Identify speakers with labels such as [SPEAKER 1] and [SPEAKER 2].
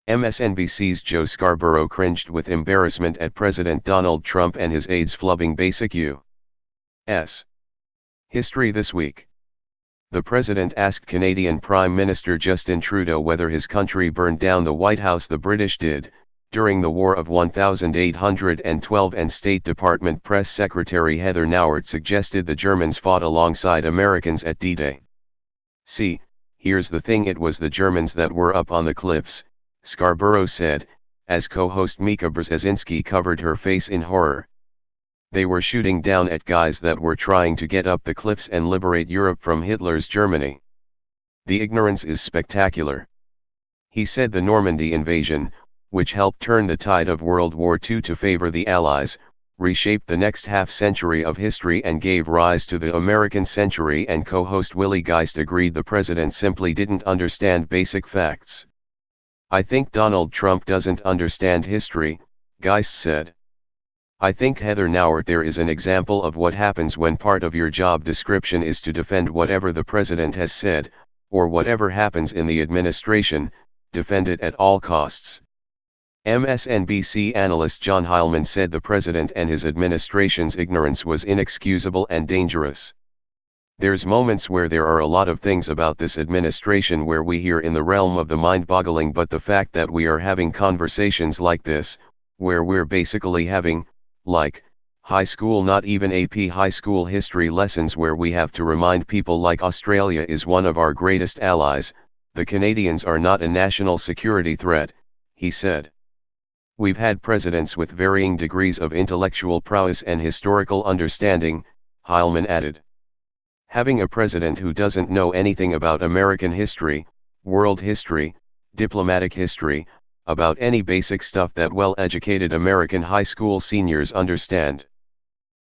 [SPEAKER 1] MSNBC's Joe Scarborough cringed with embarrassment at President Donald Trump and his aides flubbing basic U.S. history this week. The president asked Canadian Prime Minister Justin Trudeau whether his country burned down the White House. The British did, during the War of 1812, and State Department Press Secretary Heather Nauert suggested the Germans fought alongside Americans at D-Day. See, here's the thing, it was the Germans that were up on the cliffs, Scarborough said, as co-host Mika Brzezinski covered her face in horror. They were shooting down at guys that were trying to get up the cliffs and liberate Europe from Hitler's Germany. The ignorance is spectacular. He said the Normandy invasion, which helped turn the tide of World War II to favor the Allies, reshaped the next half-century of history and gave rise to the American century, and co-host Willie Geist agreed the president simply didn't understand basic facts. I think Donald Trump doesn't understand history, Geist said. I think Heather Nauert, there is an example of what happens when part of your job description is to defend whatever the president has said, or whatever happens in the administration, defend it at all costs. MSNBC analyst John Heilemann said the president and his administration's ignorance was inexcusable and dangerous. There's moments where there are a lot of things about this administration where we hear in the realm of the mind-boggling, but the fact that we are having conversations like this, where we're basically having, like, high school, not even AP high school history lessons, where we have to remind people like Australia is one of our greatest allies, the Canadians are not a national security threat, he said. We've had presidents with varying degrees of intellectual prowess and historical understanding, Heilemann added. Having a president who doesn't know anything about American history, world history, diplomatic history, about any basic stuff that well-educated American high school seniors understand.